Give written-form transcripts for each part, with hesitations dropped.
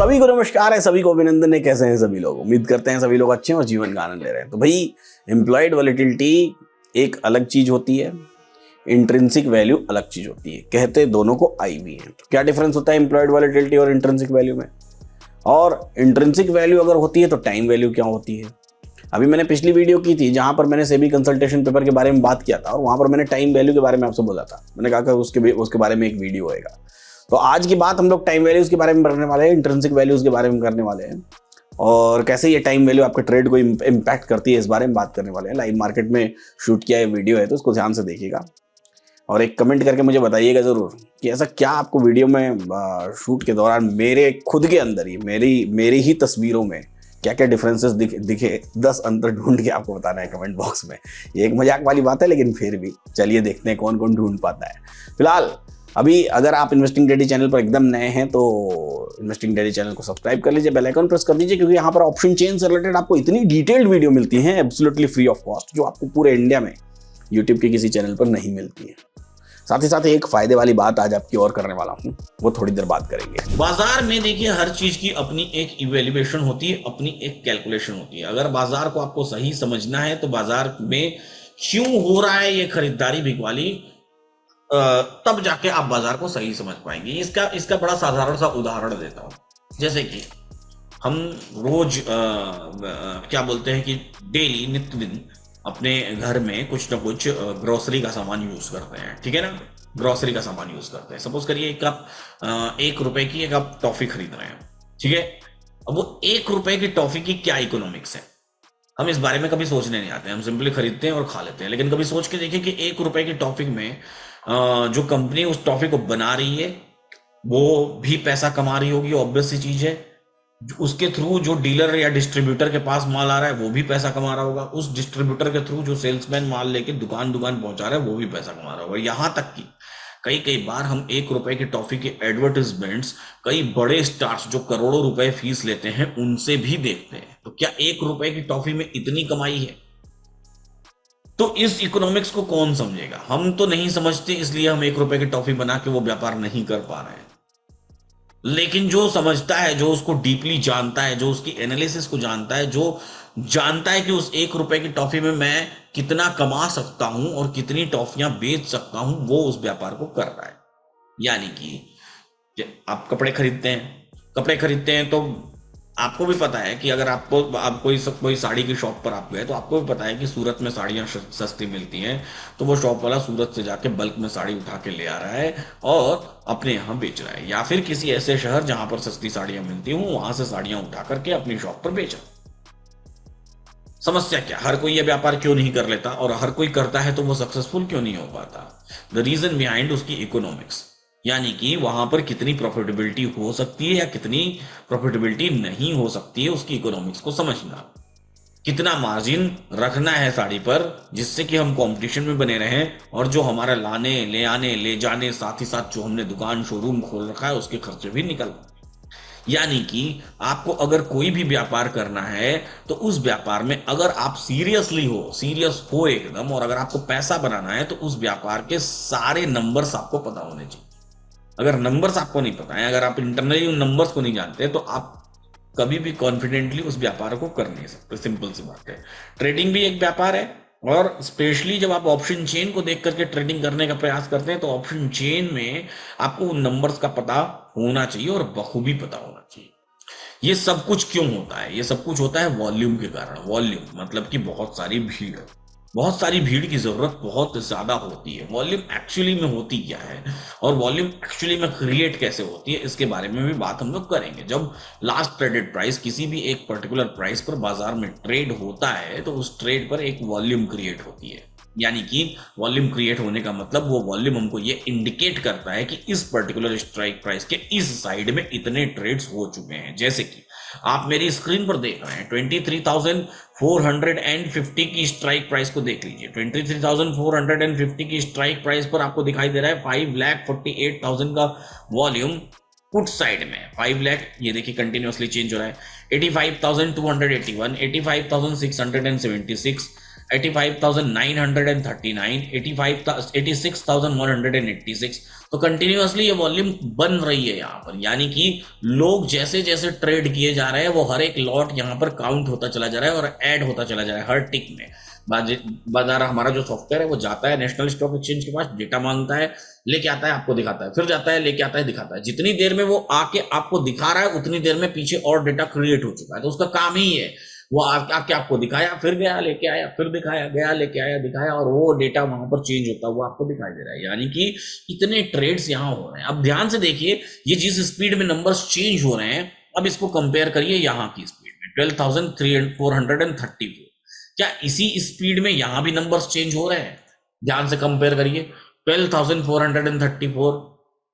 सभी को नमस्कार है, सभी को अभिनंदन है। कैसे हैं सभी लोग? उम्मीद करते हैं सभी लोग अच्छे हैं और जीवन का आनंद ले रहे हैं। तो भाई, एम्प्लॉयड वॉलेटिलिटी एक अलग चीज होती है, इंट्रिंसिक वैल्यू अलग चीज होती है। कहते दोनों को आई भी है। तो क्या डिफरेंस होता है एम्प्लॉयड वॉलेटिलिटी और इंट्रिंसिक वैल्यू में? और इंट्रिंसिक वैल्यू अगर होती है तो टाइम वैल्यू क्या होती है? अभी मैंने पिछली वीडियो की थी जहां पर मैंने सेबी कंसल्टेशन पेपर के बारे में बात किया था और वहां पर मैंने टाइम वैल्यू के बारे में आपसे बोला था। मैंने कहा कि उसके बारे में एक वीडियो होएगा। तो आज की बात हम लोग टाइम वैल्यूज के बारे में करने वाले हैं, इंट्रिंसिक वैल्यूज के बारे में करने वाले हैं और कैसे ये टाइम वैल्यू आपके ट्रेड को इम्पैक्ट करती है, इस बारे में बात करने वाले हैं। लाइव मार्केट में शूट किया ये वीडियो है तो उसको ध्यान से देखिएगा और एक कमेंट करके मुझे बताइएगा जरूर कि ऐसा क्या आपको वीडियो में शूट के दौरान मेरे खुद के अंदर ही मेरी ही तस्वीरों में क्या क्या डिफरेंसेस दिखे। 10 अंतर ढूंढ के आपको बताना है कमेंट बॉक्स में। ये एक मजाक वाली बात है लेकिन फिर भी चलिए देखते हैं कौन कौन ढूंढ पाता है। फिलहाल अभी अगर आप इन्वेस्टिंग डैडी चैनल पर एकदम नए हैं तो इन्वेस्टिंग डैडी चैनल को सब्सक्राइब कर लीजिए, बेल आइकन प्रेस कर दीजिए, क्योंकि यहाँ पर ऑप्शन चेन से रिलेटेड आपको इतनी डिटेल्ड वीडियो मिलती है एब्सोल्युटली फ्री ऑफ कॉस्ट, जो आपको पूरे इंडिया में यूट्यूब के किसी चैनल पर नहीं मिलती है। साथ ही साथ एक फायदे वाली बात आज आपकी और करने वाला हूँ, वो थोड़ी देर बात करेंगे। बाजार में देखिए हर चीज की अपनी एक इवेल्युएशन होती है, अपनी एक कैलकुलेशन होती है। अगर बाजार को आपको सही समझना है तो बाजार में क्यों हो रहा है ये खरीदारी बिकवाली, तब जाके आप बाजार को सही समझ पाएंगे। इसका बड़ा साधारण सा उदाहरण देता हूं। जैसे कि हम रोज क्या बोलते हैं कि डेली नित्य दिन अपने घर में कुछ ना कुछ ग्रोसरी का सामान यूज करते हैं, ठीक है ना। ग्रोसरी का सामान यूज करते हैं। सपोज करिए एक आप 1 रुपए की एक आप टॉफी खरीद रहे हैं, ठीक है। अब वो 1 रुपए की टॉफी की क्या इकोनॉमिक्स है, हम इस बारे में कभी सोचने नहीं आते। हम सिंपली खरीदते हैं और खा लेते हैं। लेकिन कभी सोच के देखिए कि 1 रुपए की टॉफी में जो कंपनी उस टॉफी को बना रही है वो भी पैसा कमा रही होगी, ऑब्वियस सी चीज है। उसके थ्रू जो डीलर या डिस्ट्रीब्यूटर के पास माल आ रहा है वो भी पैसा कमा रहा होगा। उस डिस्ट्रीब्यूटर के थ्रू जो सेल्समैन माल लेके दुकान पहुंचा रहा है वो भी पैसा कमा रहा होगा। यहां तक कि कई बार हम 1 रुपए की टॉफी के एडवर्टाइजमेंट्स कई बड़े स्टार्स जो करोड़ों रुपए फीस लेते हैं उनसे भी देखते हैं। तो क्या 1 रुपए की टॉफी में इतनी कमाई है? तो इस इकोनॉमिक्स को कौन समझेगा? हम तो नहीं समझते, इसलिए हम 1 रुपए की टॉफी बना के वो व्यापार नहीं कर पा रहे हैं। लेकिन जो समझता है, जो उसको डीपली जानता है, जो उसकी एनालिसिस को जानता है, जो जानता है कि उस 1 रुपए की टॉफी में मैं कितना कमा सकता हूं और कितनी टॉफियां बेच सकता हूं, वो उस व्यापार को कर रहा है। यानी कि आप कपड़े खरीदते हैं तो आपको भी पता है कि अगर आप कोई साड़ी की शॉप पर आप गए तो आपको भी पता है कि सूरत में साड़ियां सस्ती मिलती हैं। तो वो शॉप वाला सूरत से जाके बल्क में साड़ी उठा के ले आ रहा है और अपने यहाँ बेच रहा है, या फिर किसी ऐसे शहर जहां पर सस्ती साड़ियां मिलती हूँ वहां से साड़ियां उठा करके अपनी शॉप पर बेच रहा है। समस्या क्या? हर कोई ये व्यापार क्यों नहीं कर लेता, और हर कोई करता है तो वो सक्सेसफुल क्यों नहीं हो पाता? द रीजन बिहाइंड उसकी इकोनॉमिक्स, यानी कि वहां पर कितनी प्रॉफिटेबिलिटी हो सकती है या कितनी प्रॉफिटेबिलिटी नहीं हो सकती है, उसकी इकोनॉमिक्स को समझना। कितना मार्जिन रखना है साड़ी पर जिससे कि हम कंपटीशन में बने रहें और जो हमारा ले जाने साथ ही साथ जो हमने दुकान शोरूम खोल रखा है उसके खर्चे भी निकल। यानी कि आपको अगर कोई भी व्यापार करना है तो उस व्यापार में अगर आप सीरियस हो एकदम, और अगर आपको पैसा बनाना है तो उस व्यापार के सारे नंबर्स आपको पता होने चाहिए। अगर नंबर्स आपको नहीं पता है, अगर आप इंटरनली उन नंबर्स को नहीं जानते तो आप कभी भी कॉन्फिडेंटली उस व्यापार को कर नहीं सकते। सिंपल सी बात है। ट्रेडिंग भी एक व्यापार है, और स्पेशली जब आप ऑप्शन चेन को देख करके ट्रेडिंग करने का प्रयास करते हैं तो ऑप्शन चेन में आपको उन नंबर्स का पता होना चाहिए और बखूबी पता होना चाहिए। ये सब कुछ क्यों होता है? ये सब कुछ होता है वॉल्यूम के कारण। वॉल्यूम मतलब कि बहुत सारी भीड़ की जरूरत बहुत ज्यादा होती है। वॉल्यूम एक्चुअली में होती क्या है और वॉल्यूम एक्चुअली में क्रिएट कैसे होती है, इसके बारे में भी बात हम लोग करेंगे। जब लास्ट ट्रेडेड प्राइस किसी भी एक पर्टिकुलर प्राइस पर बाजार में ट्रेड होता है तो उस ट्रेड पर एक वॉल्यूम क्रिएट होती है। यानी कि वॉल्यूम क्रिएट होने का मतलब वो वॉल्यूम हमको ये इंडिकेट करता है कि इस पर्टिकुलर स्ट्राइक प्राइस के इस साइड में इतने ट्रेड्स हो चुके हैं। जैसे कि आप मेरी स्क्रीन पर देख रहे हैं 23,450 की स्ट्राइक प्राइस को देख लीजिए। 23,450 की स्ट्राइक प्राइस पर आपको दिखाई दे रहा है 5,48,000 का वॉल्यूम पुट साइड में। 5 लाख ये देखिए कंटिन्यूअसली चेंज हो रहा है। 85,281, 85,676, 85,939, 86,186। तो कंटिन्यूअसली ये वॉल्यूम बन रही है यहाँ पर, यानी कि लोग जैसे जैसे ट्रेड किए जा रहे हैं वो हर एक लॉट यहाँ पर काउंट होता चला जा रहा है और ऐड होता चला जा रहा है हर टिक में। बाजार हमारा जो सॉफ्टवेयर है वो जाता है नेशनल स्टॉक एक्सचेंज के पास, डेटा मांगता है, लेके आता है, आपको दिखाता है, फिर जाता है, लेके आता है, दिखाता है। जितनी देर में वो आके आपको दिखा रहा है उतनी देर में पीछे और डेटा क्रिएट हो चुका है। तो उसका काम ही है, वो आके आपको दिखाया, फिर गया लेके आया, फिर दिखाया, गया लेके आया, दिखाया, और वो डेटा वहां पर चेंज होता हुआ आपको दिखाई दे रहा है। यानी कि इतने ट्रेड्स यहाँ हो रहे हैं। अब ध्यान से देखिए, ये जिस स्पीड में नंबर्स चेंज हो रहे हैं, अब इसको कंपेयर करिए यहाँ की स्पीड में 12,434। क्या इसी स्पीड में यहां भी नंबर्स चेंज हो रहे हैं? ध्यान से कंपेयर करिए। 12,434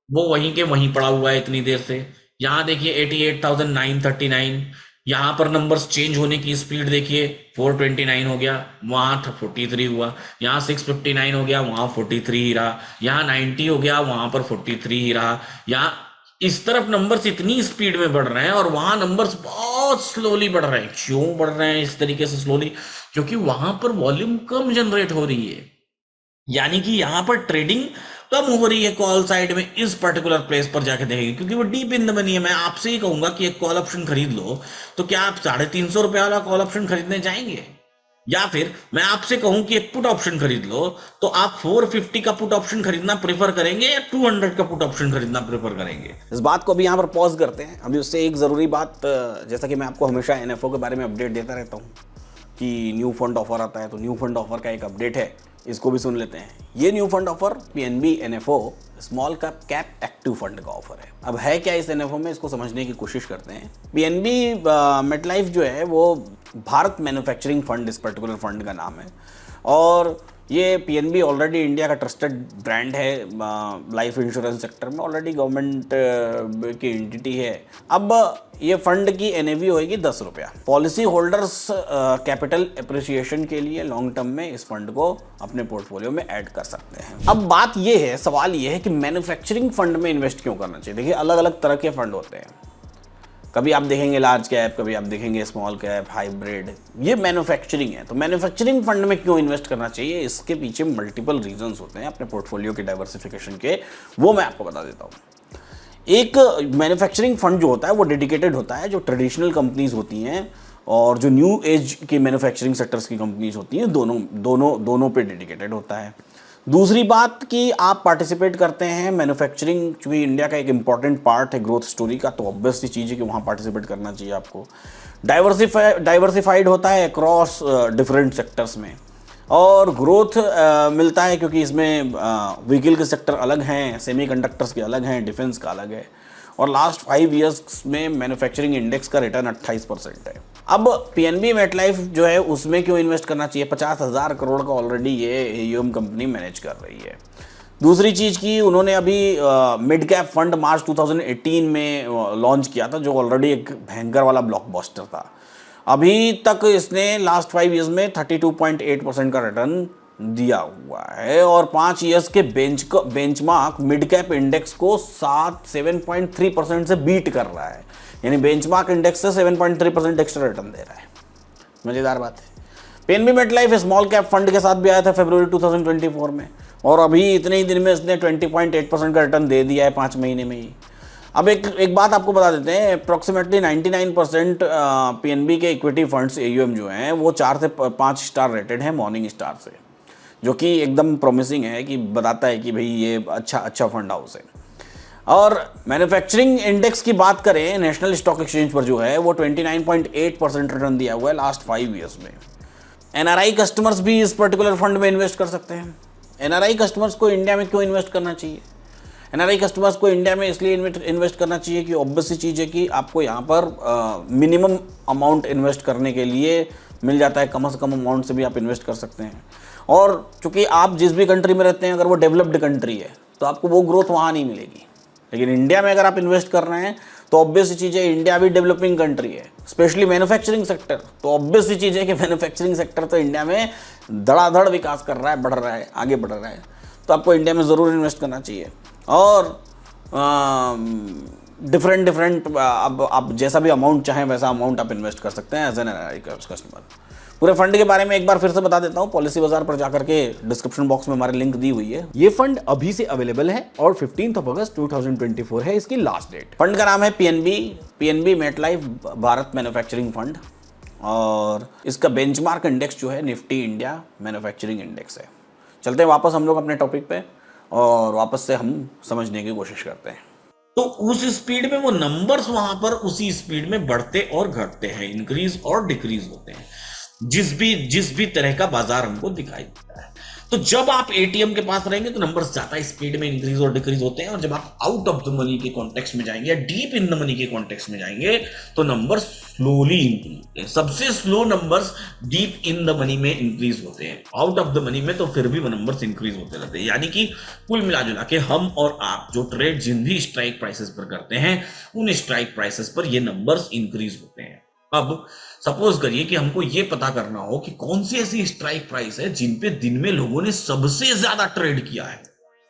वो वहीं के वहीं पड़ा हुआ है इतनी देर से। यहां देखिए 88,939, यहां पर नंबर्स चेंज होने की स्पीड देखिए, 429 हो गया, वहां 43 हुआ, यहाँ 659 हो गया, वहां 43 ही रहा, यहाँ 90 हो गया, वहां पर 43 ही रहा। यहाँ इस तरफ नंबर्स इतनी स्पीड में बढ़ रहे हैं और वहां नंबर्स बहुत स्लोली बढ़ रहे हैं। क्यों बढ़ रहे हैं इस तरीके से स्लोली? क्योंकि वहां पर वॉल्यूम कम जनरेट हो रही है, यानी कि यहां पर ट्रेडिंग कम हो रही है कॉल साइड में इस पर्टिकुलर प्लेस पर जाके देखेंगे, क्योंकि वो डीप इन द मनी है। मैं आपसे ही कहूंगा कि एक कॉल ऑप्शन खरीद लो, तो क्या आप 350 रुपए वाला कॉल ऑप्शन खरीदने जाएंगे? या फिर मैं आपसे कहूं कि एक पुट ऑप्शन खरीद लो, तो आप 450 का पुट ऑप्शन खरीदना प्रेफर करेंगे या 200 का पुट ऑप्शन खरीदना प्रेफर करेंगे? इस बात को अभी यहाँ पर पॉज करते हैं। अभी उससे एक ज़रूरी बात, जैसा कि मैं आपको हमेशा एनएफओ के बारे में अपडेट देता रहता हूँ कि न्यू फंड ऑफर आता है, तो न्यू फंड ऑफर का एक अपडेट है, इसको भी सुन लेते हैं। ये new fund offer PNB NFO small cap active fund का ऑफर है। अब है क्या इस एनएफओ में, इसको समझने की कोशिश करते हैं। पीएनबी मेटलाइफ जो है वो भारत मैन्युफैक्चरिंग फंड, इस पर्टिकुलर फंड का नाम है, और ये पीएनबी ऑलरेडी इंडिया का ट्रस्टेड ब्रांड है लाइफ इंश्योरेंस सेक्टर में, ऑलरेडी गवर्नमेंट की एंटिटी है। अब ये फंड की एनएवी होगी 10 रुपया। पॉलिसी होल्डर्स कैपिटल एप्रिसिएशन के लिए लॉन्ग टर्म में इस फंड को अपने पोर्टफोलियो में ऐड कर सकते हैं। अब बात ये है, सवाल ये है कि मैन्युफैक्चरिंग फंड में इन्वेस्ट क्यों करना चाहिए। देखिए, अलग अलग तरह के फंड होते हैं, कभी आप देखेंगे लार्ज कैप, कभी आप देखेंगे स्मॉल कैप, हाइब्रिड, ये मैन्युफैक्चरिंग है। तो मैन्युफैक्चरिंग फंड में क्यों इन्वेस्ट करना चाहिए, इसके पीछे मल्टीपल रीजंस होते हैं अपने पोर्टफोलियो के डाइवर्सिफिकेशन के, वो मैं आपको बता देता हूँ। एक मैन्युफैक्चरिंग फंड जो होता है वो डेडिकेटेड होता है, जो ट्रेडिशनल कंपनीज होती हैं और जो न्यू एज की मैन्युफैक्चरिंग सेक्टर्स की कंपनीज होती हैं, दोनों पे डेडिकेटेड होता है। दूसरी बात कि आप पार्टिसिपेट करते हैं मैन्युफैक्चरिंग, चूँकि इंडिया का एक इंपॉर्टेंट पार्ट है ग्रोथ स्टोरी का, तो ऑब्वियस सी चीज़ है कि वहाँ पार्टिसिपेट करना चाहिए आपको। डाइवर्सिफाइड होता है अक्रॉस डिफरेंट सेक्टर्स में, और ग्रोथ मिलता है क्योंकि इसमें व्हीकल के सेक्टर अलग हैं, सेमीकंडक्टर्स के अलग हैं, डिफेंस का अलग है, और लास्ट 5 ईयर्स में मैन्युफैक्चरिंग इंडेक्स का रिटर्न 28% है। अब पीएनबी मेटलाइफ जो है उसमें क्यों इन्वेस्ट करना चाहिए, 50,000 करोड़ का ऑलरेडी ये एयूएम कंपनी मैनेज कर रही है। दूसरी चीज़ की उन्होंने अभी मिड कैप फंड मार्च 2018 में लॉन्च किया था, जो ऑलरेडी एक भयंकर वाला ब्लॉकबस्टर था। अभी तक इसने लास्ट 5 ईयर्स में 32.8% का रिटर्न दिया हुआ है, और 5 ईयर्स के बेंचमार्क मिड कैप इंडेक्स को 7.3% से बीट कर रहा है, यानी बेंचमार्क इंडेक्स से 7.3% एक्स्ट्रा रिटर्न दे रहा है। मजेदार बात है। PNB MetLife small cap fund के साथ भी आया था फरवरी 2024 में, और अभी इतने ही दिन में इसने 20.8% का रिटर्न दे दिया है 5 महीने में ही। अब एक बात आपको बता देते हैं, अप्रॉक्सीमेटली 99% पीएनबी के इक्विटी फंड्स एयूएम जो हैं वो 4 से 5 स्टार रेटेड हैं मॉर्निंग स्टार से, जो कि एकदम प्रॉमिसिंग है, कि बताता है कि भाई ये अच्छा फंड हाउस है। और मैन्युफैक्चरिंग इंडेक्स की बात करें नेशनल स्टॉक एक्सचेंज पर जो है वो 29.8% रिटर्न दिया हुआ है लास्ट 5 ईयर्स में। एनआरआई कस्टमर्स भी इस पर्टिकुलर फंड में इन्वेस्ट कर सकते हैं। एनआरआई कस्टमर्स को इंडिया में क्यों इन्वेस्ट करना चाहिए? एनआरआई कस्टमर्स को इंडिया में इसलिए इन्वेस्ट करना चाहिए कि ऑब्वियस सी चीज़ है कि आपको यहाँ पर मिनिमम अमाउंट इन्वेस्ट करने के लिए मिल जाता है, कम से कम अमाउंट से भी आप इन्वेस्ट कर सकते हैं। और चूँकि आप जिस भी कंट्री में रहते हैं, अगर वो डेवलप्ड कंट्री है तो आपको वो ग्रोथ वहाँ नहीं मिलेगी, लेकिन इंडिया में अगर आप इन्वेस्ट कर रहे हैं तो ऑब्वियस सी चीज़ है, इंडिया भी डेवलपिंग कंट्री है, स्पेशली मैन्युफैक्चरिंग सेक्टर, तो ऑब्वियस सी चीज़ है कि मैन्युफैक्चरिंग सेक्टर तो इंडिया में धड़ाधड़ विकास कर रहा है, बढ़ रहा है, आगे बढ़ रहा है, तो आपको इंडिया में ज़रूर इन्वेस्ट करना चाहिए। और डिफरेंट अब आप जैसा भी अमाउंट चाहें वैसा अमाउंट आप इन्वेस्ट कर सकते हैं एज एन एनआरआई कस्टमर। पूरे फंड के बारे में एक बार फिर से बता देता हूं, पॉलिसी बाजार पर जाकर के डिस्क्रिप्शन बॉक्स में हमारी लिंक दी हुई है। ये फंड अभी से अवेलेबल है और 15 अगस्त 2024 है इसकी लास्ट डेट। फंड का नाम है PNB MetLife Bharat manufacturing fund और इसका बेंचमार्क इंडेक्स जो है निफ्टी इंडिया मैन्युफैक्चरिंग इंडेक्स है। चलते हैं वापस हम लोग अपने टॉपिक पे और वापस से हम समझने की कोशिश करते हैं। तो उस स्पीड में वो नंबर्स वहां पर उसी स्पीड में बढ़ते और घटते हैं, इंक्रीज और डिक्रीज होते हैं, जिस भी तरह का बाजार हमको दिखाई देता है। तो जब आप एटीएम के पास रहेंगे तो नंबर्स ज्यादा स्पीड में इंक्रीज और डिक्रीज होते हैं, और जब आप आउट ऑफ द मनी के कॉन्टेक्स्ट में जाएंगे या डीप इन द मनी के कॉन्टेक्स्ट में जाएंगे तो नंबर्स स्लोली इंक्रीज होते हैं। सबसे slow numbers deep in the money में इंक्रीज होते हैं, आउट ऑफ द मनी में तो फिर भी वो नंबर्स इंक्रीज होते रहते हैं। यानी कि कुल मिलाजुला के हम और आप जो ट्रेड जिन भी स्ट्राइक प्राइसेस पर करते हैं उन स्ट्राइक प्राइसेस पर ये नंबर्स इंक्रीज होते हैं। अब सपोज करिए कि हमको ये पता करना हो कि कौन सी ऐसी स्ट्राइक प्राइस है जिन पे दिन में लोगों ने सबसे ज्यादा ट्रेड किया है,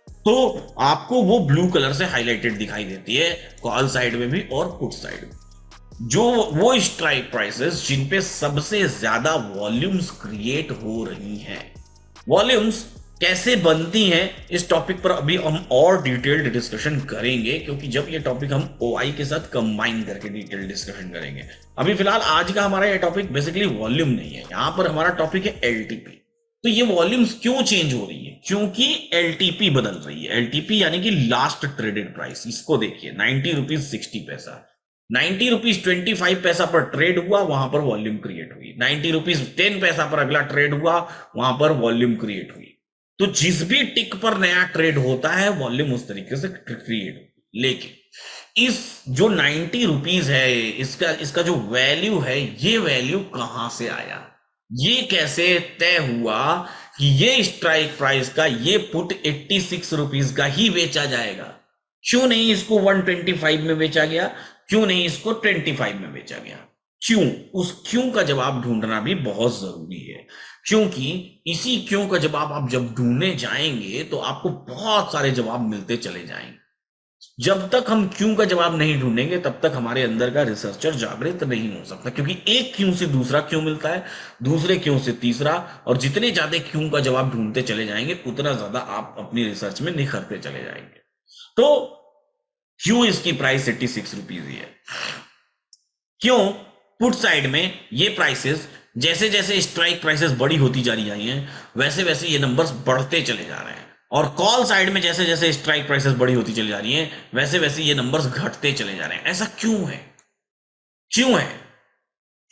तो आपको वो ब्लू कलर से हाईलाइटेड दिखाई देती है, कॉल साइड में भी और पुट साइड में। जो वो स्ट्राइक प्राइसेस जिन पे सबसे ज्यादा वॉल्यूम्स क्रिएट हो रही हैं। वॉल्यूम्स कैसे बनती हैं इस टॉपिक पर अभी हम और डिटेल्ड डिस्कशन करेंगे, क्योंकि जब ये टॉपिक हम ओआई के साथ कंबाइन करके डिटेल्ड डिस्कशन करेंगे। अभी फिलहाल आज का हमारा ये टॉपिक बेसिकली वॉल्यूम नहीं है, यहां पर हमारा टॉपिक है एलटीपी। तो ये वॉल्यूम्स क्यों चेंज हो रही है? क्योंकि एलटीपी बदल रही है। एलटीपी यानी कि लास्ट ट्रेडेड प्राइस। इसको देखिए 90 रुपीज 60 पैसा, 90 रुपीज 25 पैसा पर ट्रेड हुआ, वहां पर वॉल्यूम क्रिएट हुई। 90 रुपीज 10 पैसा पर अगला ट्रेड हुआ, वहां पर वॉल्यूम क्रिएट हुई। तो जिस भी टिक पर नया ट्रेड होता है वॉल्यूम उस तरीके से क्रिएट होती। लेकिन इस जो 90 रुपीज है इसका जो वैल्यू है, ये वैल्यू कहां से आया? ये कैसे तय हुआ कि ये स्ट्राइक प्राइस का ये पुट 86 रुपीज का ही बेचा जाएगा? क्यों नहीं इसको 125 में बेचा गया? क्यों नहीं इसको 25 में बेचा गया? क्यों? उस क्यों का जवाब ढूंढना भी बहुत जरूरी है, क्योंकि इसी क्यों का जवाब आप जब ढूंढने जाएंगे तो आपको बहुत सारे जवाब मिलते चले जाएंगे। जब तक हम क्यों का जवाब नहीं ढूंढेंगे तब तक हमारे अंदर का रिसर्चर जागृत नहीं हो सकता, क्योंकि एक क्यों से दूसरा क्यों मिलता है, दूसरे क्यों से तीसरा, और जितने ज्यादा क्यों का जवाब ढूंढते चले जाएंगे उतना ज्यादा आप अपनी रिसर्च में निखरते चले जाएंगे। तो क्यों इसकी प्राइस 86 रुपीज ही है? क्यों पुट साइड में ये प्राइसेस जैसे जैसे स्ट्राइक प्राइसेस बड़ी होती जा रही हैं वैसे वैसे ये नंबर्स बढ़ते चले जा रहे हैं, और कॉल साइड में जैसे जैसे स्ट्राइक प्राइसेस बड़ी होती चली जा रही हैं वैसे वैसे ये नंबर्स घटते चले जा रहे हैं। ऐसा क्यों है? क्यों है?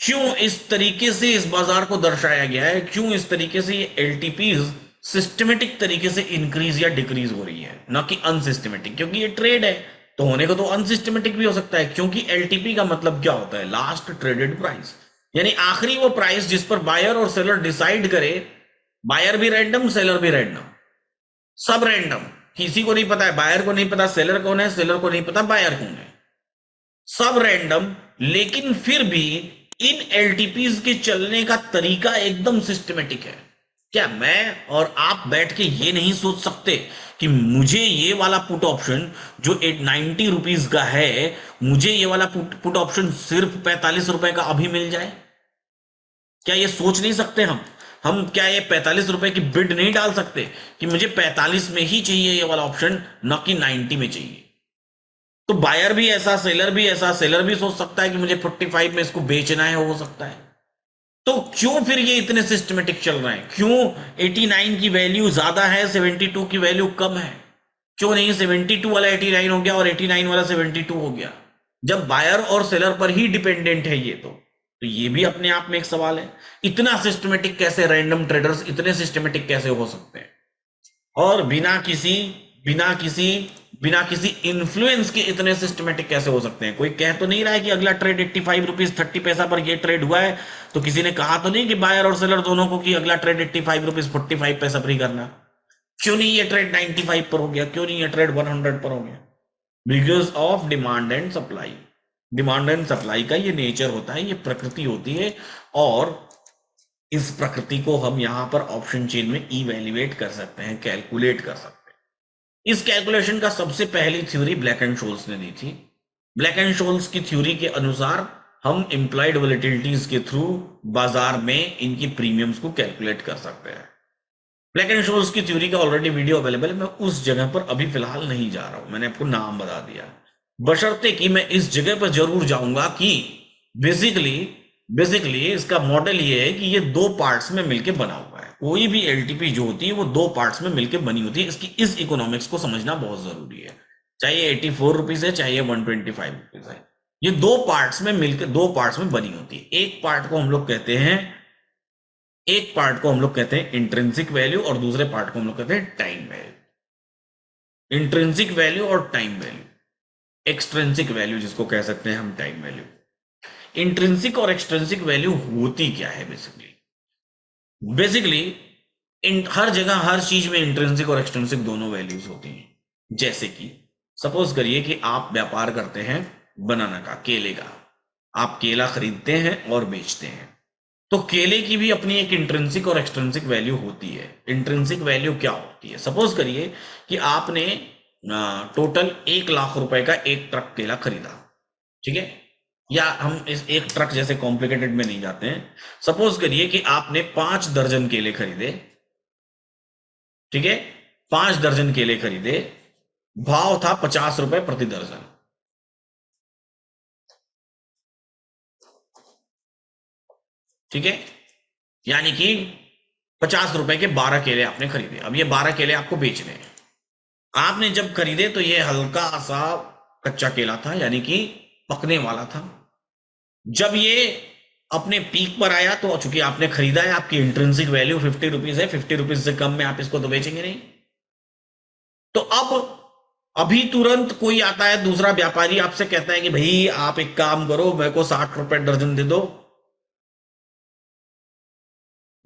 क्यों इस तरीके से इस बाजार को दर्शाया गया है? क्यों इस तरीके से ये एलटीपीज सिस्टमेटिक तरीके से इंक्रीज या डिक्रीज हो रही है, ना कि अनसिस्टमेटिक? क्योंकि ये ट्रेड है तो होने को तो अनसिस्टमेटिक भी हो सकता है, क्योंकि एलटीपी का मतलब क्या होता है? लास्ट ट्रेडेड प्राइस, यानी आखिरी वो प्राइस जिस पर बायर और सेलर डिसाइड करे। बायर भी रैंडम, सेलर भी रैंडम, सब रैंडम, किसी को नहीं पता है, बायर को नहीं पता सेलर कौन है, सेलर को नहीं पता बायर कौन है, सब रैंडम। लेकिन फिर भी इन एलटीपीज के चलने का तरीका एकदम सिस्टमेटिक है। क्या मैं और आप बैठ के ये नहीं सोच सकते कि मुझे ये वाला पुट ऑप्शन जो 90 रुपीज का है, मुझे ये वाला पुट ऑप्शन सिर्फ 45 रुपए का अभी मिल जाए? क्या ये सोच नहीं सकते हम क्या ये 45 रुपए की बिड नहीं डाल सकते कि मुझे 45 में ही चाहिए ये वाला ऑप्शन, न कि 90 में चाहिए? तो बायर भी ऐसा, सेलर भी ऐसा, सेलर भी सोच सकता है कि मुझे 45 में इसको बेचना है, हो सकता है। तो क्यों फिर ये इतने सिस्टमेटिक चल रहे हैं? क्यों 89 की वैल्यू ज्यादा है, 72 की वैल्यू कम है? क्यों नहीं 72 वाला 89 हो गया और 89 वाला 72 हो गया, जब बायर और सेलर पर ही डिपेंडेंट है ये? तो ये भी अपने आप में एक सवाल है। इतना सिस्टमेटिक कैसे रैंडम ट्रेडर्स इतने सिस्टमेटिक कैसे हो सकते हैं, और बिना किसी इन्फ्लुएंस के इतने सिस्टमेटिक कैसे हो सकते हैं? कोई कह तो नहीं रहा है कि अगला ट्रेड 85 रुपीज 30 पैसा पर ये ट्रेड हुआ है, तो किसी ने कहा तो नहीं कि बायर और सेलर दोनों को कि अगला ट्रेड 85 रुपीज 45 पैसा पर ही करना? क्यों नहीं ये ट्रेड 95 पर हो गया? क्यों नहीं ये ट्रेड 100 पर हो गया? Because of demand and supply. Demand and supply का ये नेचर होता है, ये प्रकृति होती है, और इस प्रकृति को हम यहां पर ऑप्शन चेन में इवैल्यूएट कर सकते हैं, कैलकुलेट कर सकते हैं। इस कैलकुलेशन का सबसे पहली थ्योरी ब्लैक एंड शोल्स ने दी थी। ब्लैक एंड शोल्स की थ्योरी के अनुसार हम इम्प्लॉयड वॉलेटिलिटीज के थ्रू बाजार में इनकी प्रीमियम्स को कैलकुलेट कर सकते हैं। ब्लैक एंड शोल्स की थ्योरी का ऑलरेडी वीडियो अवेलेबल है, मैं उस जगह पर अभी फिलहाल नहीं जा रहा हूं, मैंने आपको नाम बता दिया। बशर्ते कि मैं इस जगह पर जरूर जाऊंगा कि बेसिकली बेसिकली इसका मॉडल ये है कि ये दो पार्ट्स में मिलकर बना हुआ है। कोई भी एलटीपी जो होती है वो दो पार्ट्स में मिलकर बनी होती है। इसकी इस इकोनॉमिक्स को समझना बहुत जरूरी है, चाहे 84 रुपीज है चाहे 125 रुपीज है। ये दो पार्ट्स में मिलकर दो पार्ट्स में बनी होती है। एक पार्ट को हम लोग कहते हैं इंट्रिंसिक वैल्यू और दूसरे पार्ट को हम लोग कहते हैं टाइम वैल्यू। इंट्रिंसिक वैल्यू और टाइम वैल्यू, एक्सट्रिंसिक वैल्यू जिसको कह सकते हैं हम टाइम वैल्यू। इंट्रिंसिक और एक्सट्रिंसिक वैल्यू होती क्या है? बेसिकली हर जगह हर चीज में इंट्रिंसिक और एक्सट्रिंसिक दोनों वैल्यूज होती हैं। जैसे कि सपोज करिए कि आप व्यापार करते हैं बनाना का, केले का। आप केला खरीदते हैं और बेचते हैं, तो केले की भी अपनी एक इंट्रिंसिक और एक्सट्रिंसिक वैल्यू होती है। इंट्रिंसिक वैल्यू क्या होती है? सपोज करिए कि आपने टोटल 1 लाख रुपए का एक ट्रक केला खरीदा, ठीक है? या हम इस एक ट्रक जैसे कॉम्प्लिकेटेड में नहीं जाते हैं। सपोज करिए कि आपने 5 दर्जन केले खरीदे, ठीक है? 5 दर्जन केले खरीदे, भाव था 50 रुपए प्रति दर्जन, ठीक है? यानी कि 50 रुपए के 12 केले आपने खरीदे। अब ये 12 केले आपको बेचने हैं। आपने जब खरीदे तो ये हल्का सा कच्चा केला था, यानी कि पकने वाला था। जब ये अपने पीक पर आया तो चूंकि आपने खरीदा है, आपकी इंट्रिंसिक वैल्यू 50 रुपीज है, 50 रुपीज से कम में आप इसको तो बेचेंगे नहीं। तो अब अभी तुरंत कोई आता है दूसरा व्यापारी, आपसे कहता है कि भाई आप एक काम करो, मेरे को 60 रुपए दर्जन दे दो।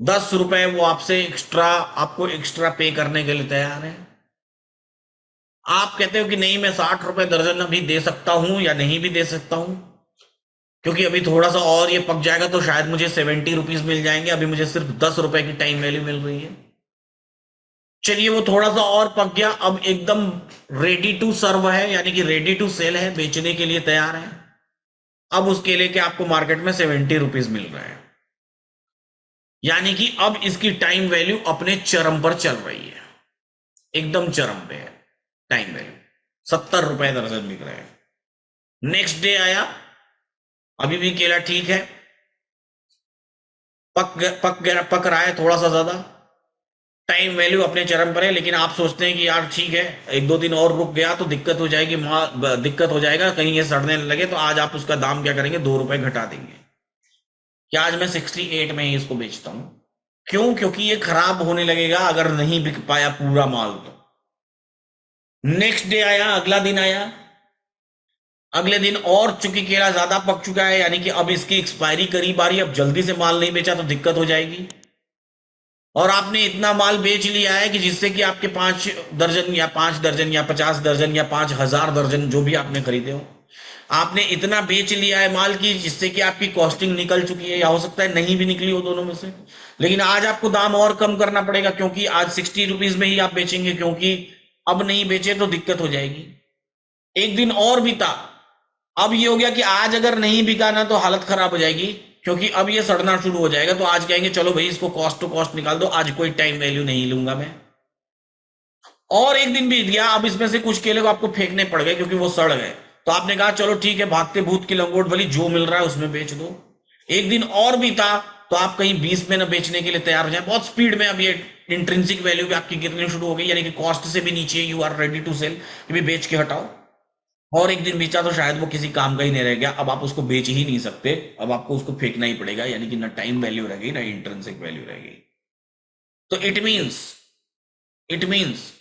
10 रुपए वो आपसे आपको एक्स्ट्रा पे करने के लिए तैयार है। आप कहते हो कि नहीं, मैं 60 रुपए दर्जन अभी दे सकता हूं या नहीं भी दे सकता हूं, क्योंकि अभी थोड़ा सा और ये पक जाएगा तो शायद मुझे 70 रुपीज मिल जाएंगे, अभी मुझे सिर्फ 10 रुपए की टाइम वैल्यू मिल रही है। चलिए वो थोड़ा सा और पक गया, अब एकदम रेडी टू सर्व है, यानी कि रेडी टू सेल है, बेचने के लिए तैयार है। अब उस केले के आपको मार्केट में 70 रुपीज मिल रहा है, यानी कि अब इसकी टाइम वैल्यू अपने चरम पर चल रही है, एकदम चरम पे है टाइम वैल्यू। 70 रुपए दर्जन बिक रहे हैं। नेक्स्ट डे आया, अभी भी केला ठीक है, पक रहा है थोड़ा सा ज्यादा, टाइम वैल्यू अपने चरम पर है, लेकिन आप सोचते हैं कि यार ठीक है, 1-2 दिन और रुक गया तो दिक्कत हो जाएगी, दिक्कत हो जाएगा, कहीं ये सड़ने लगे, तो आज आप उसका दाम क्या करेंगे? 2 रुपए घटा देंगे कि आज मैं 68 में ही इसको बेचता हूं। क्यों? क्योंकि ये खराब होने लगेगा अगर नहीं बिक पाया पूरा माल तो। नेक्स्ट डे आया, अगला दिन आया, अगले दिन और चूंकि केला ज्यादा पक चुका है, यानी कि अब इसकी एक्सपायरी करीब आ रही है, अब जल्दी से माल नहीं बेचा तो दिक्कत हो जाएगी। और आपने इतना माल बेच लिया है कि जिससे कि आपके 5 दर्जन या 5 दर्जन या 50 दर्जन या 5,000 दर्जन जो भी आपने खरीदे हो, आपने इतना बेच लिया है माल की जिससे कि आपकी कॉस्टिंग निकल चुकी है, या हो सकता है नहीं भी निकली हो, दोनों में से। लेकिन आज आपको दाम और कम करना पड़ेगा, क्योंकि आज 60 रुपीज में ही आप बेचेंगे, क्योंकि अब नहीं बेचे तो दिक्कत हो जाएगी। एक दिन और बीता, अब ये हो गया कि आज अगर नहीं बिका ना तो हालत खराब हो जाएगी, क्योंकि अब ये सड़ना शुरू हो जाएगा। तो आज कहेंगे चलो भाई इसको कॉस्ट टू कॉस्ट निकाल दो, आज कोई टाइम वैल्यू नहीं लूंगा मैं। और एक दिन बीत गया, अब इसमें से कुछ केले को आपको फेंकने पड़ गए क्योंकि वो सड़ गए, तो आपने कहा चलो ठीक है, भागते भूत की लंगोट भली, जो मिल रहा है उसमें बेच दो। एक दिन और बीता तो आप कहीं 20 में न बेचने के लिए तैयार हो जाए, बहुत स्पीड में अब ये इंट्रिंसिक वैल्यू भी आपकी गिरनी शुरू हो गई, यानी कि कॉस्ट से भी नीचे you are ready to sell, भी बेच के हटाओ। और एक दिन बीचा तो शायद वो किसी काम का ही नहीं रह गया, अब आप उसको बेच ही नहीं सकते, अब आपको उसको फेंकना ही पड़ेगा, यानी कि ना टाइम वैल्यू रह गई ना इंट्रिंसिक वैल्यू रह गई। तो इट मीन्स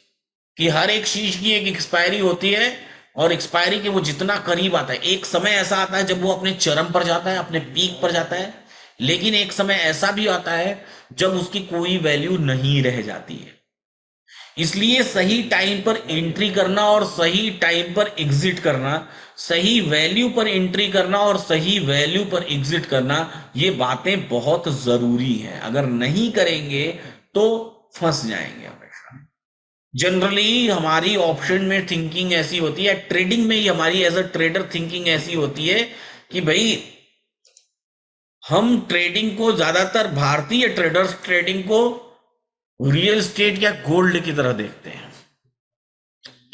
कि हर एक चीज की एक एक्सपायरी होती है, और एक्सपायरी के वो जितना करीब आता है, एक समय ऐसा आता है जब वो अपने चरम पर जाता है, अपने पीक पर जाता है, लेकिन एक समय ऐसा भी आता है जब उसकी कोई वैल्यू नहीं रह जाती है। इसलिए सही टाइम पर एंट्री करना और सही टाइम पर एग्जिट करना, सही वैल्यू पर एंट्री करना और सही वैल्यू पर एग्जिट करना, ये बातें बहुत जरूरी हैं। अगर नहीं करेंगे तो फंस जाएंगे हमेशा। जनरली हमारी ऑप्शन में थिंकिंग ऐसी होती है, ट्रेडिंग में ही हमारी एज अ ट्रेडर थिंकिंग ऐसी होती है कि भाई हम ट्रेडिंग को, ज्यादातर भारतीय ट्रेडर्स ट्रेडिंग को रियल एस्टेट या गोल्ड की तरह देखते हैं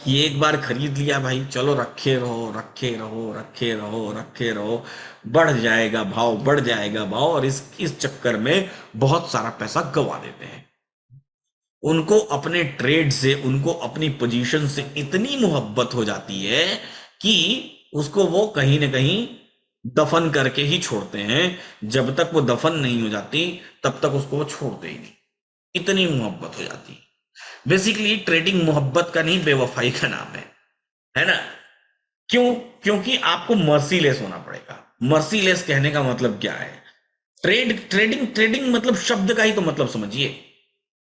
कि एक बार खरीद लिया भाई, चलो रखे रहो रखे रहो रखे रहो रखे रहो, बढ़ जाएगा भाव, बढ़ जाएगा भाव, और इस चक्कर में बहुत सारा पैसा गवा देते हैं। उनको अपने ट्रेड से, उनको अपनी पोजीशन से इतनी मोहब्बत हो जाती है कि उसको वो कहीं ना कहीं दफन करके ही छोड़ते हैं। जब तक वो दफन नहीं हो जाती तब तक उसको वो छोड़ते ही नहीं, इतनी मोहब्बत हो जाती है। बेसिकली ट्रेडिंग मोहब्बत का नहीं, बेवफाई का नाम है ना? क्यों? क्योंकि आपको मर्सीलेस होना पड़ेगा। मर्सीलेस कहने का मतलब क्या है? ट्रेडिंग मतलब शब्द का ही तो मतलब समझिए।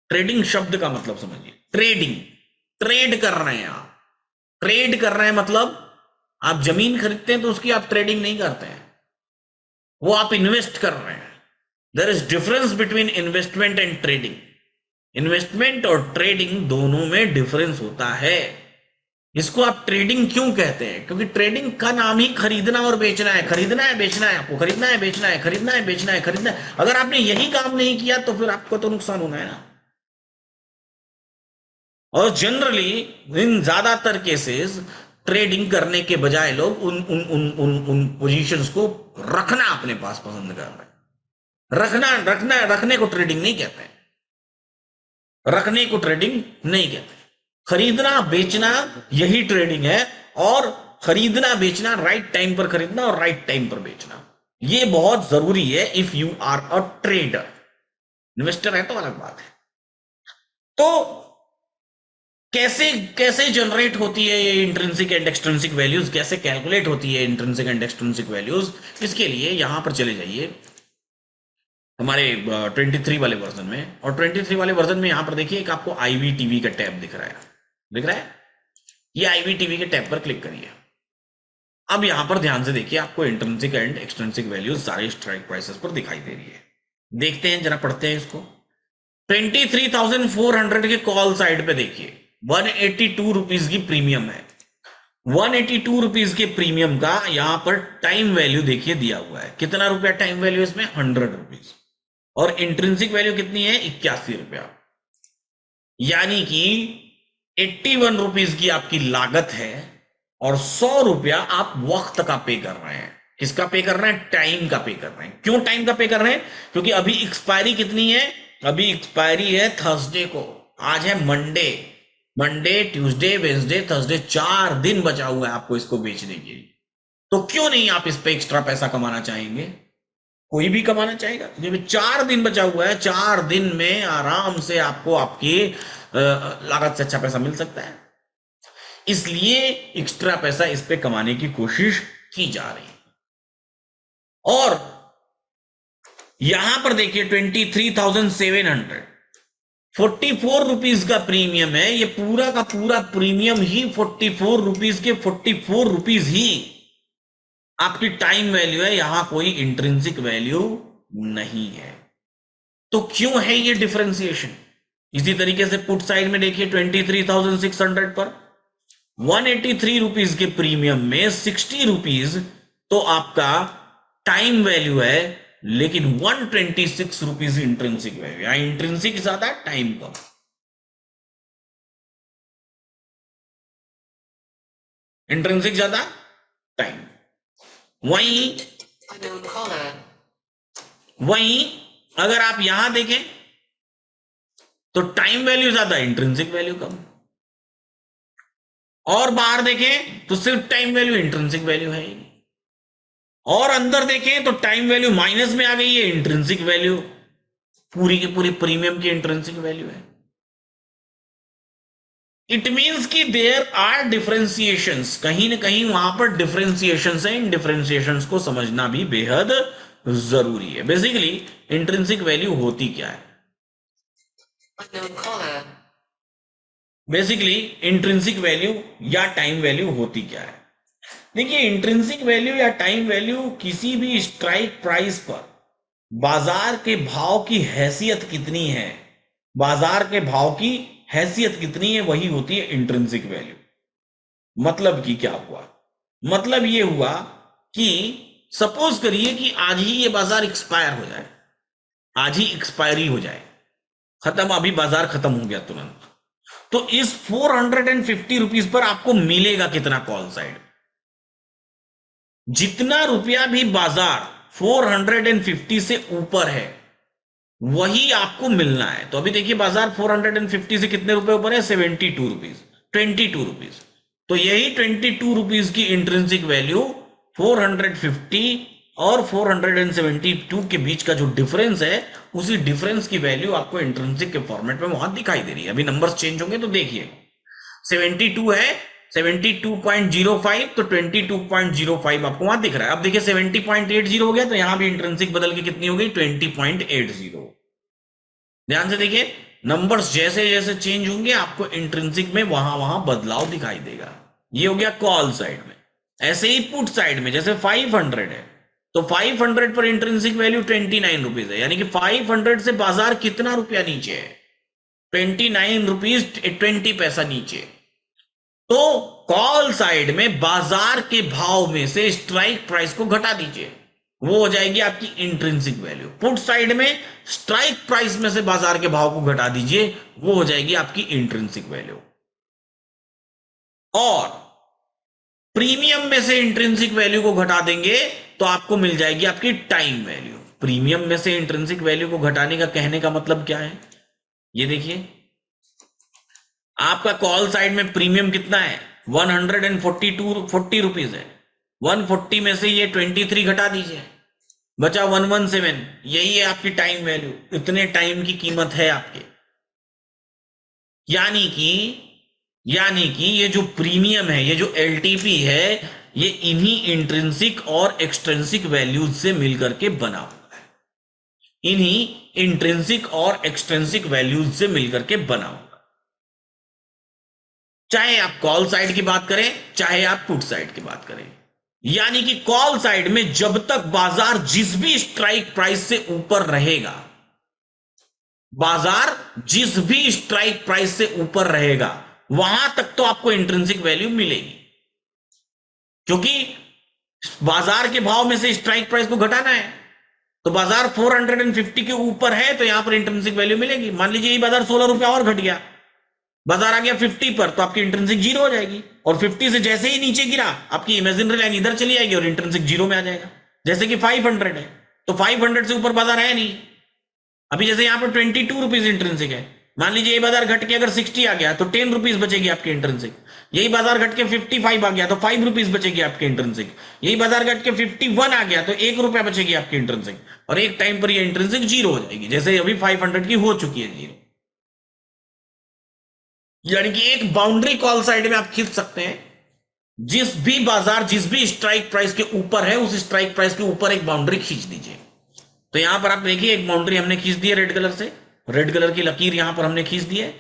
ट्रेडिंग शब्द का मतलब समझिए। ट्रेडिंग, ट्रेड कर रहे हैं आप, ट्रेड कर रहे हैं मतलब आप जमीन खरीदते हैं तो उसकी आप ट्रेडिंग नहीं करते हैं, वो आप इन्वेस्ट कर रहे हैं। There is difference between investment and trading. Investment और ट्रेडिंग दोनों में डिफरेंस होता है। इसको आप ट्रेडिंग क्यों कहते हैं? क्योंकि ट्रेडिंग का नाम ही खरीदना और बेचना है। खरीदना है, बेचना है, आपको खरीदना है, बेचना है, खरीदना है, बेचना है, खरीदना है। अगर आपने यही काम नहीं किया तो फिर आपको तो नुकसान होना है ना। और जनरली इन ज्यादातर केसेस ट्रेडिंग करने के बजाय लोग उन उन उन उन उन पोजीशंस को रखना अपने पास पसंद कर रहे हैं। रखने को ट्रेडिंग नहीं कहते हैं। रखने को ट्रेडिंग नहीं कहते। खरीदना बेचना यही ट्रेडिंग है। और खरीदना बेचना, राइट टाइम पर खरीदना और राइट टाइम पर बेचना, ये बहुत जरूरी है if you are a trader. Investor है तो अलग बात है। तो कैसे कैसे जनरेट होती है ये इंट्रिंसिक एंड एक्सट्रिंसिक वैल्यूज, कैसे कैलकुलेट होती है इंट्रिंसिक एंड एक्सट्रिंसिक वैल्यूज? इसके लिए यहां पर चले जाइए हमारे 23 वाले वर्जन में। और 23 वाले वर्जन में यहां पर देखिए एक आपको आईवीटीवी का टैब दिख रहा है, दिख रहा है? ये आईवीटीवी के टैब पर क्लिक करिए। अब यहां पर ध्यान से देखिए, आपको इंट्रिंसिक एंड एक्सट्रिंसिक वैल्यूज सारे स्ट्राइक प्राइसेस पर दिखाई दे रही है। देखते हैं, जरा पढ़ते हैं इसको। 23,400 के कॉल साइड पे देखिए 182 रुपीज की प्रीमियम है। 182 रुपीज के प्रीमियम का यहां पर टाइम वैल्यू देखिए दिया हुआ है। कितना रुपया टाइम वैल्यू इसमें? 100 रुपीज। और इंट्रिंसिक वैल्यू कितनी है? 81 रुपया। यानी कि 81 रुपीज की आपकी लागत है और 100 रुपया आप वक्त का पे कर रहे हैं। किसका पे कर रहे हैं? टाइम का पे कर रहे हैं। क्यों टाइम का पे कर रहे हैं? क्योंकि अभी एक्सपायरी कितनी है? अभी एक्सपायरी है थर्सडे को। आज है Monday. Monday, Tuesday, Wednesday, Thursday, 4 दिन बचा हुआ है आपको इसको बेचने के लिए। तो क्यों नहीं आप इस पे एक्स्ट्रा पैसा कमाना चाहेंगे? कोई भी कमाना चाहेगा। जब 4 दिन बचा हुआ है, 4 दिन में आराम से आपको आपकी लागत से अच्छा पैसा मिल सकता है। इसलिए एक्स्ट्रा पैसा इस पे कमाने की कोशिश की जा रही है। और यहां पर देखिए 23,700, 44 रुपीज का प्रीमियम है। ये पूरा का पूरा प्रीमियम ही 44 रुपीज के 44 रुपीज ही आपकी टाइम वैल्यू है। यहां कोई इंट्रिंसिक वैल्यू नहीं है। तो क्यों है ये डिफरेंशिएशन? इसी तरीके से पुट साइड में देखिए 23,600 पर 183 रुपीज के प्रीमियम में 60 रुपीज तो आपका टाइम वैल्यू है, लेकिन 126 रुपीज इंट्रिंसिक वैल्यू। यहां इंट्रिंसिक ज्यादा, टाइम कम। इंट्रिंसिक ज्यादा, टाइम। वहीं अगर आप यहां देखें तो टाइम वैल्यू ज्यादा, इंट्रिंसिक वैल्यू कम। और बाहर देखें तो सिर्फ टाइम वैल्यू, इंट्रिंसिक वैल्यू है ही नहीं। और अंदर देखें तो टाइम वैल्यू माइनस में आ गई है, इंट्रिंसिक वैल्यू पूरी की पूरी प्रीमियम की इंट्रिंसिक वैल्यू है। इट मींस कि देयर आर डिफरेंशिएशंस, कहीं ना कहीं वहां पर डिफरेंशिएशंस है। इन डिफरेंशिएशंस को समझना भी बेहद जरूरी है। बेसिकली इंट्रिंसिक वैल्यू होती क्या है? बेसिकली इंट्रिंसिक वैल्यू या टाइम वैल्यू होती क्या है? देखिए, इंट्रिंसिक वैल्यू या टाइम वैल्यू किसी भी स्ट्राइक प्राइस पर बाजार के भाव की हैसियत कितनी है, बाजार के भाव की हैसियत कितनी है, वही होती है इंट्रिंसिक वैल्यू। मतलब कि क्या हुआ? मतलब ये हुआ कि सपोज करिए कि आज ही ये बाजार एक्सपायर हो जाए, आज ही एक्सपायरी हो जाए, खत्म, अभी बाजार खत्म हो गया तुरंत, तो इस 450 रुपीज पर आपको मिलेगा कितना कॉल साइड? जितना रुपया भी बाजार 450 से ऊपर है वही आपको मिलना है। तो अभी देखिए बाजार 450 से कितने रुपए ऊपर है? 72 रुपीज, 22 रुपीज। तो यही 22 रुपीज की इंट्रिंसिक वैल्यू 450 और 472 के बीच का जो डिफरेंस है, उसी डिफरेंस की वैल्यू आपको इंट्रिंसिक के फॉर्मेट में वहां दिखाई दे रही है। अभी नंबर्स चेंज होंगे तो देखिए, 72 है, 72.05, तो 22.05 आपको वहां दिख रहा है। अब देखिए 70.80 हो गया, तो यहां भी इंट्रिंसिक बदल के कितनी हो गई? 20.80। ध्यान से देखिए, नंबर्स जैसे जैसे चेंज होंगे आपको इंट्रिंसिक में वहां वहां बदलाव दिखाई देगा। ये हो गया कॉल साइड में। ऐसे ही पुट साइड में, जैसे 500 है, तो 500 पर इंट्रिंसिक वैल्यू 29 रुपीज है, यानी कि 500 से बाजार कितना रुपया नीचे है? 29 रुपीज 20 पैसा नीचे। तो कॉल साइड में बाजार के भाव में से स्ट्राइक प्राइस को घटा दीजिए, वो हो जाएगी आपकी इंट्रिंसिक वैल्यू। पुट साइड में स्ट्राइक प्राइस में से बाजार के भाव को घटा दीजिए, वो हो जाएगी आपकी इंट्रिंसिक वैल्यू। और प्रीमियम में से इंट्रिंसिक वैल्यू को घटा देंगे तो आपको मिल जाएगी आपकी टाइम वैल्यू। प्रीमियम में से इंट्रिंसिक वैल्यू को घटाने का कहने का मतलब क्या है? ये देखिए, आपका कॉल साइड में प्रीमियम कितना है? 140 रुपीज है। 140 में से ये 23 घटा दीजिए, बचा 117। यही है आपकी टाइम वैल्यू, इतने टाइम की कीमत है आपके। यानी कि ये जो प्रीमियम है, ये जो एलटीपी है, ये इन्हीं इंट्रिंसिक और एक्सट्रिंसिक वैल्यूज से मिलकर के बना हुआ है। इन्हीं इंट्रिंसिक और एक्सट्रिंसिक वैल्यूज से मिलकर के बना हुआ है। चाहे आप कॉल साइड की बात करें, चाहे आप पुट साइड की बात करें। यानी कि कॉल साइड में जब तक बाजार जिस भी स्ट्राइक प्राइस से ऊपर रहेगा, बाजार जिस भी स्ट्राइक प्राइस से ऊपर रहेगा, वहां तक तो आपको इंट्रिंसिक वैल्यू मिलेगी, क्योंकि बाजार के भाव में से स्ट्राइक प्राइस को घटाना है। तो बाजार 450 के ऊपर है तो यहां पर इंट्रिंसिक वैल्यू मिलेगी। मान लीजिए ये बाजार 16 रुपया और घट गया, बाजार आ गया 50 पर, तो आपकी इंट्रिंसिक जीरो हो जाएगी। और 50 से जैसे ही नीचे गिरा, आपकी इमेजिनरी लाइन इधर चली जाएगी और इंट्रिंसिक जीरो में आ जाएगा। जैसे कि 500 है, तो 500 से ऊपर बाजार है नहीं। अभी जैसे यहां पर 22 रुपीज इंट्रिंसिक है, मान लीजिए ये बाजार घट के अगर 60 आ गया तो 10 रुपीज बचेगी आपकी इंट्रिंसिक। यही बाजार घट के 55 आ गया तो 5 रुपीज बचेगी आपकी इंट्रिंसिक। यही बाजार घट के 51 आ गया तो 1 रुपया बचेगी आपकी इंट्रिंसिक। और एक टाइम पर ये इंट्रिंसिक जीरो हो जाएगी, जैसे अभी 500 की हो चुकी है जीरो। यानी कि एक बाउंड्री कॉल साइड में आप खींच सकते हैं, जिस भी बाजार जिस भी स्ट्राइक प्राइस के ऊपर है, उस स्ट्राइक प्राइस के ऊपर एक बाउंड्री खींच दीजिए। तो यहां पर आप देखिए, एक बाउंड्री हमने खींच दी है रेड कलर से, रेड कलर की लकीर यहां पर हमने खींच दी है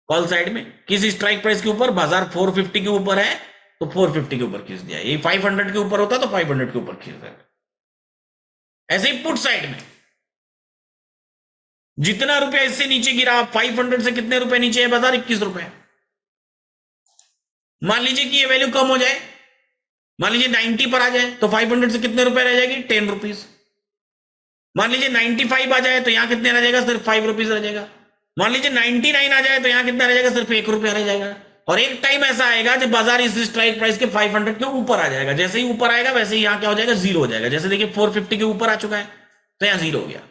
कॉल साइड में। किस स्ट्राइक प्राइस के ऊपर? बाजार 450 के ऊपर है तो 450 के ऊपर खींच दिया। ये 500 के ऊपर होता तो 500 के ऊपर खींच दिया। ऐसे ही पुट साइड में जितना रुपया इससे नीचे गिरा, 500 से कितने रुपए नीचे है बाजार? 21 रुपए। मान लीजिए कि ये वैल्यू कम हो जाए, मान लीजिए 90 पर आ जाए तो 500 से कितने रुपए रह जाएगी? 10 रुपीज। मान लीजिए 95 आ जाए तो यहां कितने रह जाएगा? सिर्फ 5 रुपीज रह जाएगा। मान लीजिए 99 आ जाए तो यहां कितना रह जाएगा? सिर्फ 1 रुपया रह जाएगा। और एक टाइम ऐसा आएगा जब बाजार इस स्ट्राइक प्राइस के 500 के ऊपर आ जाएगा। जैसे ही ऊपर आएगा वैसे ही यहां क्या हो जाएगा? जीरो हो जाएगा। जैसे देखिए 450 के ऊपर आ चुका है तो यहां जीरो हो गया।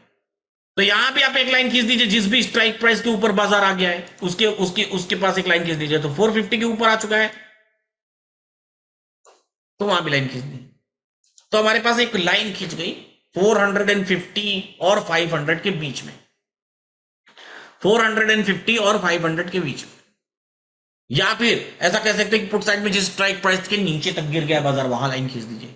तो यहां भी आप एक लाइन खींच दीजिए, जिस भी स्ट्राइक प्राइस के ऊपर बाजार आ गया है उसके उसके उसके पास एक लाइन खींच दीजिए। तो 450 के ऊपर आ चुका है तो वहां भी लाइन खींच दी। तो हमारे पास एक लाइन खींच गई 450 और 500 के बीच में, 450 और 500 के बीच में। या फिर ऐसा कह सकते हैं कि पुट साइड में जिस स्ट्राइक प्राइस के नीचे तक गिर गया बाजार, वहां लाइन खींच दीजिए।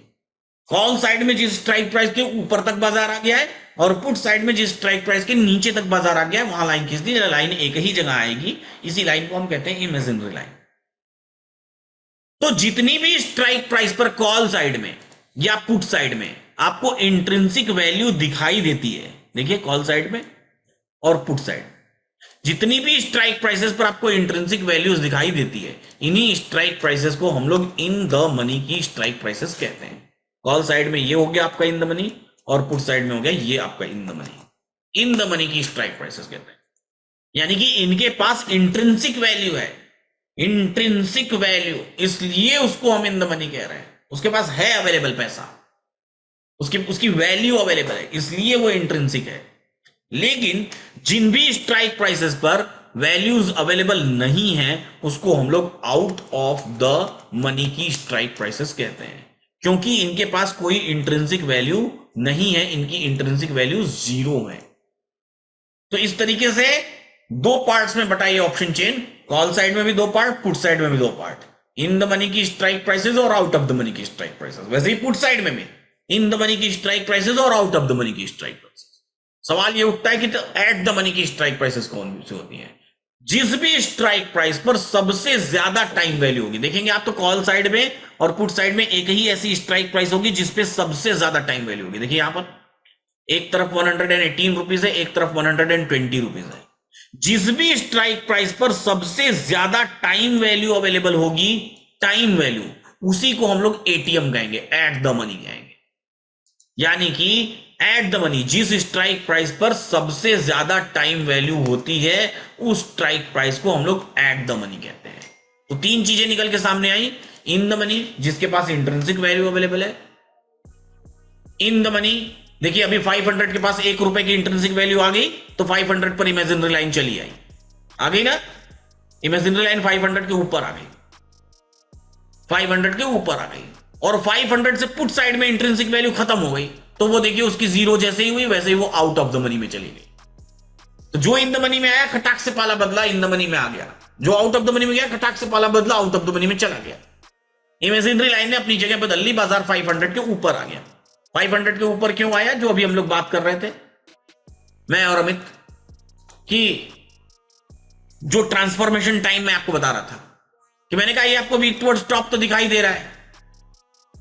कॉल साइड में जिस स्ट्राइक प्राइस के ऊपर तक बाजार आ गया है और पुट साइड में जिस स्ट्राइक प्राइस के नीचे तक बाजार आ गया है, वहां लाइन खींच दीजिए। लाइन एक ही जगह आएगी, इसी लाइन को हम कहते हैं इमेजिनरी लाइन। तो जितनी भी स्ट्राइक प्राइस पर कॉल साइड में या पुट साइड में आपको इंट्रिंसिक वैल्यू दिखाई देती है, देखिए कॉल साइड में और पुट साइड, जितनी भी स्ट्राइक प्राइसेस पर आपको इंट्रिंसिक वैल्यूज दिखाई देती है, इन्हीं स्ट्राइक प्राइसेस को हम लोग इन द मनी की स्ट्राइक प्राइसेस कहते हैं। कॉल साइड में ये हो गया आपका इन द मनी, और पुट साइड में हो गया ये आपका in the money. In the money की स्ट्राइक प्राइसेस कहते हैं, यानी कि इनके पास इंट्रिंसिक वैल्यू है, इंट्रिंसिक वैल्यू, इसलिए उसको हम इन द मनी कह रहे हैं। उसके पास है अवेलेबल पैसा, उसकी वैल्यू अवेलेबल है, इसलिए वो इंट्रिंसिक है। लेकिन जिन भी स्ट्राइक प्राइसेस पर वैल्यूज अवेलेबल नहीं है, उसको हम लोग आउट ऑफ द मनी की स्ट्राइक प्राइसेस कहते हैं, क्योंकि इनके पास कोई इंट्रिंसिक वैल्यू नहीं है, इनकी इंट्रिंसिक वैल्यू 0 है। तो इस तरीके से 2 पार्ट्स में बटा ये ऑप्शन चेन, कॉल साइड में भी 2 पार्ट, पुट साइड में भी 2 पार्ट, इन द मनी की स्ट्राइक प्राइसेस और आउट ऑफ द मनी की स्ट्राइक प्राइसेस। वैसे ही पुट साइड में भी इन द मनी की स्ट्राइक प्राइसेस और आउट ऑफ द मनी की स्ट्राइक प्राइसेस। सवाल ये उठता है कि तो एट द मनी की स्ट्राइक प्राइसेस कौन सी होती है? जिस भी स्ट्राइक प्राइस पर सबसे ज्यादा टाइम वैल्यू होगी, देखेंगे आप तो कॉल साइड में और पुट साइड में एक ही ऐसी स्ट्राइक प्राइस होगी जिसपे सबसे ज्यादा टाइम वैल्यू होगी। देखिए यहां पर एक तरफ 118 रुपीज है, एक तरफ 120 रुपीज है। जिस भी स्ट्राइक प्राइस पर सबसे ज्यादा टाइम वैल्यू अवेलेबल होगी, टाइम वैल्यू, उसी को हम लोग एटीएम कहेंगे, एट द मनी कहेंगे। यानी कि एट द मनी जिस स्ट्राइक प्राइस पर सबसे ज्यादा टाइम वैल्यू होती है, उस स्ट्राइक प्राइस को हम लोग एट द मनी कहते हैं। तो 3 चीजें निकल के सामने आई, इन द मनी जिसके पास इंट्रिंसिक वैल्यू अवेलेबल है, इन द मनी देखिए अभी 500 के पास 1 रुपए की इंट्रिंसिक वैल्यू आ गई, तो 500 पर इमेजिनरी लाइन चली आई, आ गई ना, इमेजिनरी लाइन 500 के ऊपर आ गई, 500 के ऊपर आ गई, और 500 से पुट साइड में इंट्रिंसिक वैल्यू खत्म हो गई, तो वो देखिए उसकी 0 जैसे ही हुई वैसे ही वो आउट ऑफ द मनी में चली गई। तो जो इन द मनी में आया खटाक से पाला बदला इन द मनी में आ गया, जो आउट ऑफ द मनी में गया खटाक से पाला बदला आउट ऑफ द मनी में चला गया। इमेजिनरी लाइन ने अपनी जगह बदल ली, बाजार 500 के ऊपर आ गया। 500 के ऊपर क्यों आया? जो अभी हम लोग बात कर रहे थे मैं और अमित, कि जो ट्रांसफॉर्मेशन टाइम मैं आपको बता रहा था, कि मैंने कहा ये आपको वीक टुवर्ड्स टॉप तो दिखाई दे रहा है,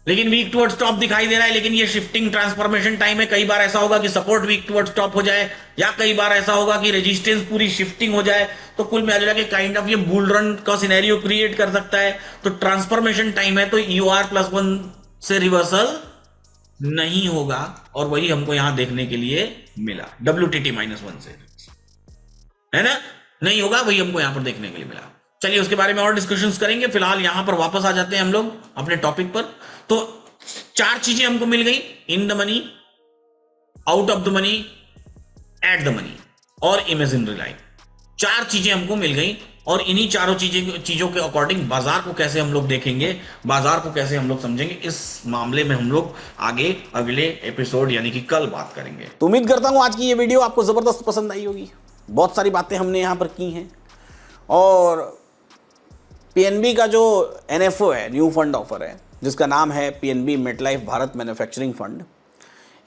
लेकिन वीक टुवर्ड्स टॉप दिखाई दे रहा है, लेकिन ये शिफ्टिंग ट्रांसफॉर्मेशन टाइम है। कई बार ऐसा होगा कि सपोर्ट वीक टुवर्ड्स टॉप हो जाए, या कई बार ऐसा होगा कि रेजिस्टेंस पूरी शिफ्टिंग हो जाए। तो कुल मिला के काइंड ऑफ ये बुल रन का सिनेरियो क्रिएट कर सकता है। तो ट्रांसफॉर्मेशन टाइम है, तो EOR+1 से रिवर्सल नहीं होगा, और वही हमको यहां देखने के लिए मिला, WTT-1 से, है ना, नहीं होगा, वही हमको यहां पर देखने के लिए मिला। चलिए उसके बारे में और डिस्कशंस करेंगे, फिलहाल यहां पर वापस आ जाते हैं हम लोग अपने टॉपिक पर। तो 4 चीजें हमको मिल गई, in the money, out of the money, at the money और इमेजिनरी लाइन। 4 चीजें हमको मिल गई, और इन्हीं चारों चीजों के अकॉर्डिंग बाजार को कैसे हम लोग देखेंगे, बाजार को कैसे हम लोग समझेंगे, इस मामले में हम लोग आगे अगले एपिसोड यानी कि कल बात करेंगे। तो उम्मीद करता हूं आज की ये वीडियो आपको जबरदस्त पसंद आई होगी। बहुत सारी बातें हमने यहां पर की हैं, और PNB का जो NFO है, न्यू फंड ऑफर है, जिसका नाम है PNB MetLife Bharat manufacturing fund.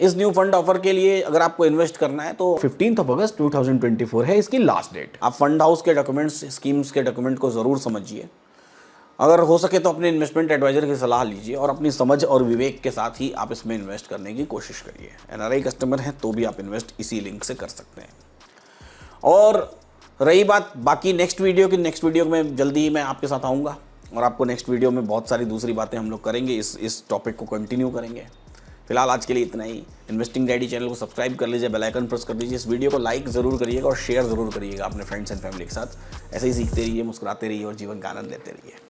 इस न्यू फंड ऑफर के लिए अगर आपको इन्वेस्ट करना है तो 15 अगस्त 2024 है इसकी लास्ट डेट। आप फंड हाउस के डॉक्यूमेंट्स, स्कीम्स के डॉक्यूमेंट को ज़रूर समझिए। अगर हो सके तो अपने इन्वेस्टमेंट एडवाइजर की सलाह लीजिए, और अपनी समझ और विवेक के साथ ही आप इसमें इन्वेस्ट करने की कोशिश करिए। NRI कस्टमर हैं तो भी आप इन्वेस्ट इसी लिंक से कर सकते हैं। और रही बात बाकी नेक्स्ट वीडियो में जल्दी ही मैं आपके साथ आऊँगा, और आपको नेक्स्ट वीडियो में बहुत सारी दूसरी बातें हम लोग करेंगे, इस टॉपिक को कंटिन्यू करेंगे। फिलहाल आज के लिए इतना ही। इन्वेस्टिंग डैडी चैनल को सब्सक्राइब कर लीजिए, बेल आइकन प्रेस कर दीजिए, इस वीडियो को लाइक ज़रूर करिएगा और शेयर ज़रूर करिएगा अपने फ्रेंड्स एंड फैमिली के साथ। ऐसे ही सीखते रहिए, मुस्कुराते रहिए और जीवन का आनंद लेते रहिए।